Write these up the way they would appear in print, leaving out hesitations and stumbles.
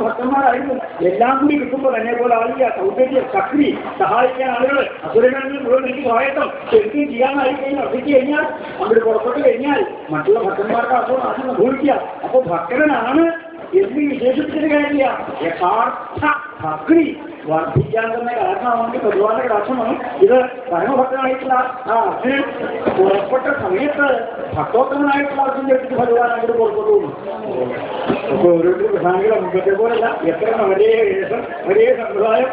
ഭക്തന്മാരായിരുന്നു. എല്ലാം കൂടി കിട്ടുമ്പോൾ എന്നെ പോലെ ആളില്ല, സൗന്ദര്യം, ശക്തി, സഹായിക്കാൻ ആളുകൾ, അസുരങ്ങളിൽ മുഴുവൻ എനിക്ക് സ്വായത്തം ശരിക്കും ചെയ്യാനായി കഴിഞ്ഞാൽ ഒറ്റയ്ക്ക് കഴിഞ്ഞാൽ അങ്ങോട്ട് പുറപ്പെട്ടു കഴിഞ്ഞാൽ മറ്റുള്ള ഭക്തന്മാർക്ക് അപ്പോൾ അത് അനുഭവിക്കുക. അപ്പോൾ ഭക്തനാണ് എന്ന് വിശേഷിപ്പിച്ചിട്ട് കാര്യമില്ല. യഥാർത്ഥ ഭക്തി വർദ്ധിക്കാൻ തന്നെ കാരണമാണെങ്കിൽ ഭഗവാന്റെ കടാക്ഷമാണ്. ഇത് പരമഭക്തനായിട്ടുള്ള ആ അർജുനൻ പുറപ്പെട്ട സമയത്ത് ഭക്തോത്തമനായിട്ടുള്ള അർജുൻ എടുത്തിട്ട് ഭഗവാൻ അങ്ങോട്ട് പുറപ്പെട്ടു. അപ്പോൾ ഓരോരുത്തർ പ്രധാനികളെ മുമ്പത്തെ പോലല്ല, എത്ര ഒരേ വേഷം ഒരേ സമ്പ്രദായം,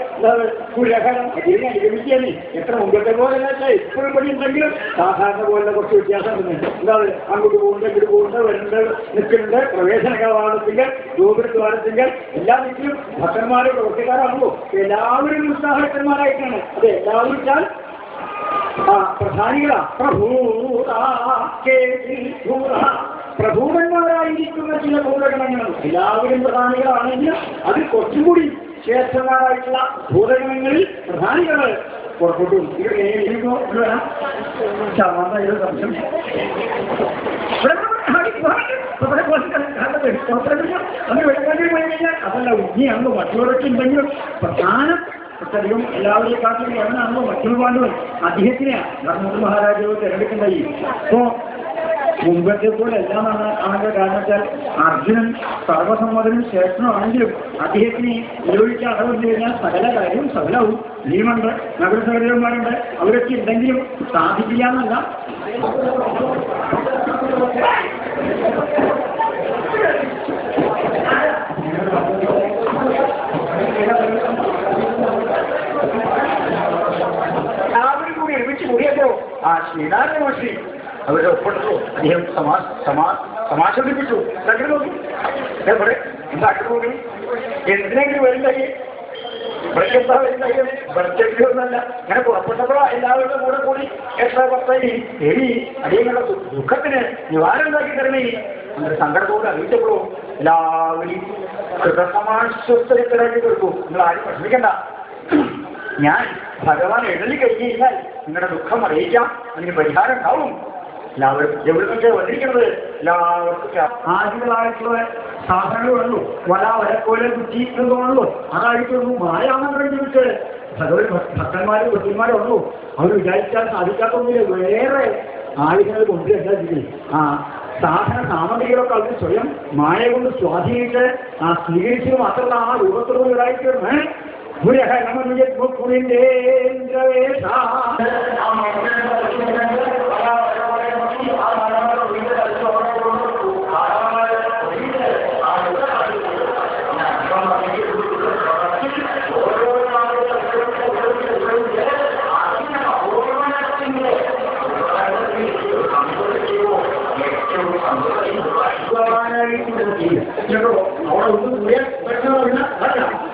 പുരഹരം അതിനെ അനുഗമിക്കാനേ എത്ര മുമ്പത്തെ പോലെയല്ല. ഇപ്പോഴും പടി ഉണ്ടെങ്കിലും സാധാരണ പോലെ കുറച്ച് വ്യത്യാസം ഉണ്ട്. എന്താ അങ്ങോട്ട് പോകുന്നുണ്ട്, ഇങ്ങോട്ട് പോകുന്നുണ്ട്, വരുന്നുണ്ട്, നിൽക്കുന്നുണ്ട്, പ്രവേശന കവാടത്തിങ്കൽ ഗോപുരദ്വാരത്തിങ്കൽ എല്ലാ വീട്ടിലും ഭക്തന്മാരെ പ്രവർത്തിക്കാറാണല്ലോ. എല്ലാവരും ഉത്സാഹഭക്തന്മാരായിട്ടാണ്. അത് എല്ലാവരും വെച്ചാൽ പ്രധാനികളാ. പ്രഭൂവന്മാരായിരിക്കുന്ന ചില ഭൂതഗണങ്ങൾ എല്ലാവരും പ്രധാനികളാണെങ്കിൽ അത് കുറച്ചുകൂടി ശ്രേഷ്ഠന്മാരായിട്ടുള്ള ഭൂതഗണങ്ങളിൽ പ്രധാനികൾ പുറപ്പെട്ടു. അതല്ല ഉജ്ഞിയാണല്ലോ മറ്റുള്ളവരൊക്കെ ഉണ്ടെങ്കിലും പ്രധാനം അധികം എല്ലാവരെയും കാട്ടിലും എവിടെയാണല്ലോ മറ്റുള്ള പാണ്ഡവൻ അദ്ദേഹത്തിനെയാണ് ധർമ്മപുത്ര മഹാരാജാവ് തിരഞ്ഞെടുക്കേണ്ടായി. അപ്പോ മുമ്പത്തെ പോലെ എല്ലാമാണ് ആണെങ്കിൽ കാരണം വെച്ചാൽ അർജുനൻ സർവസമ്മതനും ശ്രേഷ്ഠനുമാണെങ്കിലും അദ്ദേഹത്തിന് നിരോധിക്കാൻ അടവെന്ന് കഴിഞ്ഞാൽ സകല കാര്യവും സകലവും ഭീമുണ്ട്, നഗരസഹോദരന്മാരുണ്ട്, അവരൊക്കെ ഉണ്ടെങ്കിലും സാധിക്കില്ലാന്നല്ല. എല്ലാവരും കൂടി ഒരുമിച്ച് കൂടിയപ്പോ ആ ശ്രീനാരായണ മഹർഷി അവരെ ഒപ്പിട്ടു. അദ്ദേഹം സമാശ്വസിപ്പിച്ചു. ഉണ്ടാക്കി നോക്കി ഉണ്ടാക്കി നോക്കി എന്തിനെങ്കിലും വരുന്നത് ഇവിടേക്കെന്താ വരുന്നത് വെറുതെയൊന്നല്ല. അങ്ങനെ പുറപ്പെട്ടപ്പോഴോ എല്ലാവരുടെ കൂടെ കൂടി എത്ര പത്തായി ദേവി അടിയങ്ങളുടെ ദുഃഖത്തിന് നിവാരണം ഉണ്ടാക്കി തരണേ അങ്ങനെ സങ്കടത്തോടെ അറിയിച്ചപ്പോഴോ എല്ലാവരും കൃതസമാശ്വസ്തരാക്കി കൊടുക്കും. നിങ്ങൾ ആരും വിഷമിക്കണ്ട, ഞാൻ ഭഗവാൻ എഴുതി കഴിഞ്ഞു കഴിഞ്ഞാൽ നിങ്ങളുടെ ദുഃഖം അറിയിക്കാം, അതിന് പരിഹാരം ഉണ്ടാവും. എല്ലാവരും എവിടുന്നൊക്കെ വന്നിരിക്കുന്നത് എല്ലാവർക്കും ആദികളായിട്ടുള്ള സാധനങ്ങളുള്ളൂ. വലക്കോലെ കുറ്റിയിട്ടുള്ളൂ. അതായിട്ടുള്ളൂ മായാമന്ത്രം ചോദിച്ച് ഭഗവത് ഭക്തന്മാരും ഭക്തിന്മാരും ഉള്ളൂ. അവർ വിചാരിച്ചാൽ സാധിക്കാത്തൊന്നില്ല. വേറെ ആയുധങ്ങൾ കൊണ്ടുവരുന്നത് സാധന സാമഗ്രികളൊക്കെ അവർ സ്വയം മായ കൊണ്ട് സ്വാധീനിച്ച് സ്വീകരിച്ചത് മാത്രമല്ല ആ രൂപത്തിലുള്ള ഇതായിട്ട്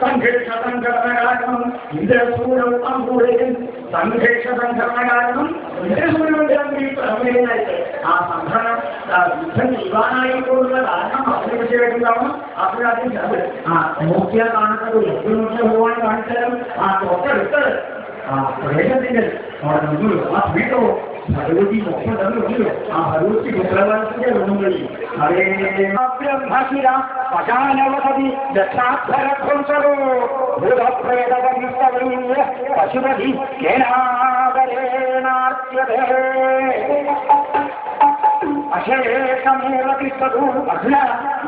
സംഘർഷസംഘടനകാരണം ഇന്ദ്രസൂരം സംഘർഷസംഘടനകാരണം ഇന്ദ്രസൂര്യനായിട്ട് ആ സംഘടന യുദ്ധം ചെയ്യുവാനായിട്ടുള്ള കാരണം അതിനെ വിഷയമായിട്ടുണ്ടാവണം. അതിനകത്ത് നോക്കിയാൽ കാണുന്നത് ഭഗവാൻ കാണിച്ചാലും ആ തൊട്ടടുത്ത് പ്രദേശത്തിന്റെ അവിടെ നിന്നല്ലോ ആ സമയത്തോ ഭഗവതി മൊത്തം തന്നല്ലോ ആ ഭഗവതി പുത്രവാസത്തിന്റെ ഒന്നുകളിൽ അതേ ബ്രഹ്മശിര പശാനവധി ദശാധരഘോഷരോ ഭൂതപ്രേതവംസവീയ പശുപതി കേനാദരേണാർച്യതേ അശേഷമേവതിസ്തൂ അർജുന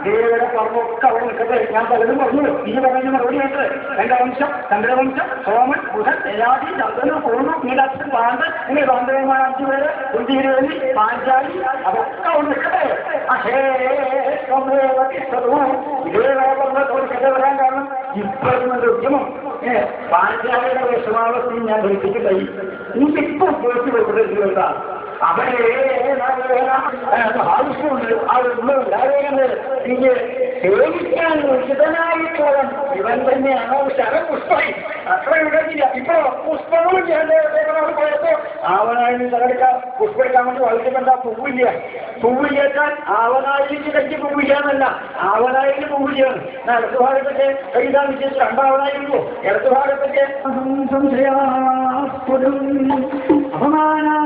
ദേവയുടെ പർവ്വക്കവൃക്കത്തെ ഞാൻ പലതും പറഞ്ഞു. ഇനി പറയുന്ന മറുപടിയായിട്ട് എന്റെ വംശം ചന്ദ്രവംശം സോമൻ ബുധൻ യയാതി ചന്ദ്രന് പൂർണ്ണ നീലാക്ഷൻ പാണ്ഡ് ഇങ്ങനെ ബാന്ധവന്മാർ 5 പേര് കുന്തിരേവി പാഞ്ചാലി അതൊക്കെ ഉണ്ടേ. അശേഷമേവതിസ്തൂ ഇതേവരെ കഥ വരാൻ കാരണം ഇപ്പോഴും ഉദ്യമം പാഞ്ചാലിയുടെ വിഷമാവസ്ഥയും ഞാൻ ധരിപ്പിച്ചിട്ടായി. എനിക്കിപ്പോൾ ഉപയോഗിച്ച് കൊടുത്തിട്ടുള്ള അവരെ ആവശ്യമുണ്ട്. അതൊന്നുമില്ലാതെ എനിക്ക് സേവിക്കാൻ ഉചിതനായിട്ടുള്ള ഇവൻ തന്നെയാണോ ശരപുഷ്പം അത്ര ഇടത്തില്ല. ഇപ്പോ പുഷ്പവും പോയപ്പോ ആവനായി തകർക്കാൻ പുഷ്പെടുക്കാൻ വേണ്ടി വളർത്തിക്കണ്ട പൂവില്ലേക്കാൻ ആവനായിലേക്ക് കഞ്ചി പൂവില്ലാന്നല്ല, ആവനായിക്ക് പൂവില്ലാണ്. ഇടത്ത് ഭാഗത്തൊക്കെ കൈതാൻ വിശേഷിച്ച് 2 ഇടത്ത് ഭാഗത്തൊക്കെ അപമാനാ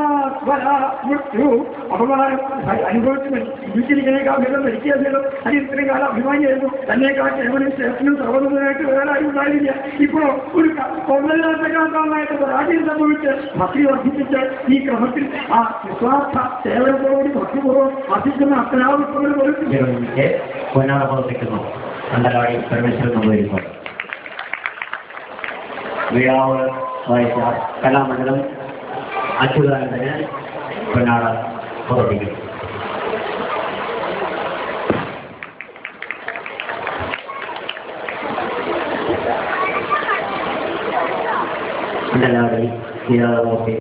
മൃത്യു അപമാനം അനുഭവിച്ച് ജീവിച്ചിരിക്കുന്നതിനേക്കാൾ ഭേദം മരിക്കുകയല്ലോ. അത് ഇത്രയും കാലം അഭിമാനിയായിരുന്നു. തന്നെക്കാൾ കേവലം ശേഷനും സർവ്വതമായിട്ട് വേറെ ആരും ഉണ്ടായില്ല. ഇപ്പോൾ ഒരു കൊള്ളലാട്ടക്കാരനായിട്ട് പരാജയം സംഭവിച്ച് ഭക്തി വർദ്ധിപ്പിച്ച് ഈ ക്രമത്തിൽ ആ നിസ്വാർത്ഥ സേവനത്തോടുകൂടി ഭക്തിപൂർവ്വം വർദ്ധിക്കുന്ന അത്യാവശ്യങ്ങൾ പോലും പൊന്നാട പ്രവർത്തിക്കുന്നു. അണ്ടലാടി പരമേശ്വരൻ വരുമ്പോൾ വീഴാവ് വായിച്ച കലാമണ്ഡലം അച്യുതാനന്ദന് പൊന്നാട പ്രവർത്തിക്കുന്നു. അണ്ടലാടി